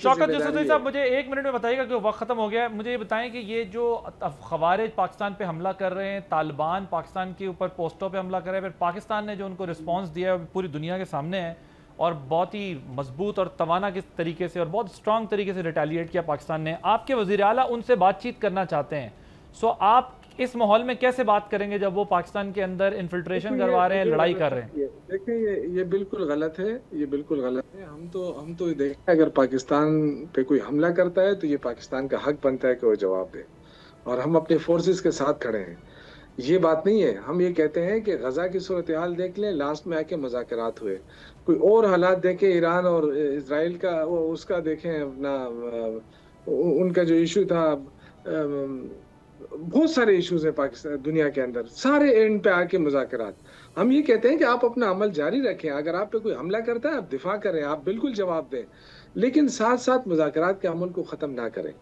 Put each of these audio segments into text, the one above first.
शौकत यूसुफज़ई साहब, मुझे 1 मिनट में बताइएगा कि वक्त ख़त्म हो गया है। मुझे ये बताएं कि ये जो ख़वारिज पाकिस्तान पे हमला कर रहे हैं, तालिबान पाकिस्तान के ऊपर पोस्टों पे हमला कर रहे हैं, फिर पाकिस्तान ने जो उनको रिस्पॉन्स दिया है पूरी दुनिया के सामने है और बहुत ही मजबूत और तवाना किस तरीके से और बहुत स्ट्रॉन्ग तरीके से रिटेलिएट किया पाकिस्तान ने। आपके वज़ीर आला उनसे बातचीत करना चाहते हैं, सो आप इस माहौल में कैसे बात करेंगे जब वो पाकिस्तान के अंदर इन्फिल्ट्रेशन करवा रहे हैं, लड़ाई कर रहे हैं? देखिए ये बिल्कुल गलत है, ये बिल्कुल गलत है। हम तो देखें, अगर पाकिस्तान पे कोई हमला करता है तो ये पाकिस्तान का हक बनता है कि वो जवाब दे, और हम अपने फोर्सेस के साथ खड़े हैं। ये बात नहीं है। हम ये कहते हैं कि गजा की सूरत हाल देख लें, लास्ट में आके मुज़ाकरात हुए, कोई और हालात देखें, ईरान और इसराइल का, वो उसका देखें अपना, उनका जो इशू था, बहुत सारे इश्यूज हैं पाकिस्तान दुनिया के अंदर, सारे एंड पे आके मुज़ाकरात। हम ये कहते हैं कि आप अपना अमल जारी रखें, अगर आप पे कोई हमला करता है आप दिफा करें, आप बिल्कुल जवाब दें, लेकिन साथ साथ मुज़ाकरात के अमल को ख़त्म ना करें।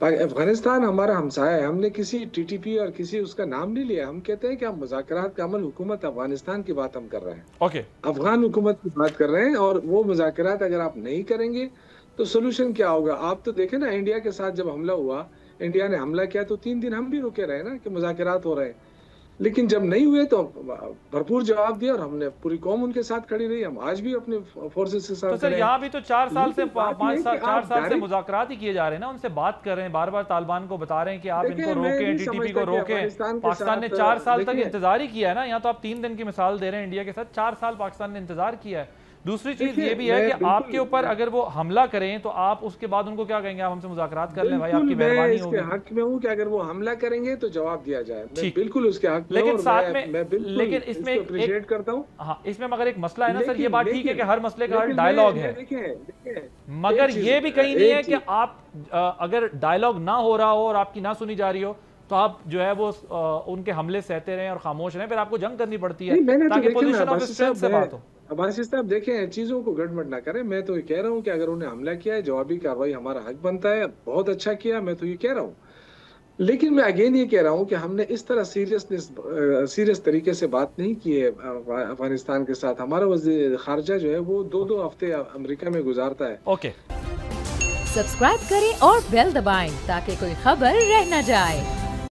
अफगानिस्तान हमारा हमसाया है, हमने किसी टीटीपी और किसी उसका नाम नहीं लिया। हम कहते हैं कि हम मुज़ाकरात का अमल, हुकूमत अफगानिस्तान की बात हम कर रहे हैं, ओके, अफगान हुकूमत की बात कर रहे हैं, और वो मुज़ाकरात अगर आप नहीं करेंगे तो सोल्यूशन क्या होगा? आप तो देखें ना, इंडिया के साथ जब हमला हुआ, इंडिया ने हमला किया तो 3 दिन हम भी रुके रहे ना कि मुज़ाकरात हो रहे हैं, लेकिन जब नहीं हुए तो भरपूर जवाब दिया और हमने पूरी कौम उनके साथ खड़ी रही। हम आज भी अपने फोर्सेस के साथ। तो सर यहाँ भी तो 4 साल से 4 साल से मुज़ाकरात ही किए जा रहे हैं ना, उनसे बात कर रहे हैं, बार बार तालिबान को बता रहे हैं कि आप इनको रोकें, टीटीपी को रोकें। पाकिस्तान ने 4 साल तक इंतजार ही किया है ना। यहाँ तो आप 3 दिन की मिसाल दे रहे हैं इंडिया के साथ, 4 साल पाकिस्तान ने इंतजार किया है। दूसरी चीज ये भी है कि आपके ऊपर अगर वो हमला करें तो आप उसके बाद उनको क्या कहेंगे? आप हमसे मुज़ाकरात कर लें भाई, आपकी मेहरबानी होगी। मैं इसके हक में हूं कि अगर वो हमला करेंगे तो जवाब दिया जाए, मैं बिल्कुल उसके हक में। लेकिन साथ में लेकिन इसमें अप्रिशिएट करता हूं। हाँ, इसमें मगर एक मसला है ना सर, ये बात ठीक है कि हर मसले का हर डायलॉग है, मगर ये भी कहीं नहीं है कि आप अगर डायलॉग ना हो रहा हो और आपकी ना सुनी जा रही हो तो आप जो है वो उनके हमले सहते रहें और खामोश रहें, फिर आपको जंग करनी पड़ती है ताकि पोजीशन ऑफ स्ट्रेंथ से बात हो। अब्बासी साहब देखें, चीज़ों को गड़बड़ ना करें। मैं तो ये कह रहा हूँ कि अगर उन्हें हमला किया है, जवाबी कार्रवाई हमारा हक बनता है, बहुत अच्छा किया, मैं तो ये कह रहा हूँ। लेकिन मैं अगेन ये कह रहा हूँ कि हमने इस तरह सीरियस तरीके से बात नहीं की है अफगानिस्तान के साथ। हमारा वज़ीर ख़ारिजा जो है वो 2-2 हफ्ते अमेरिका में गुजारता है। ओके, सब्सक्राइब करें और बेल दबाएं ताकि कोई खबर रह न जाए।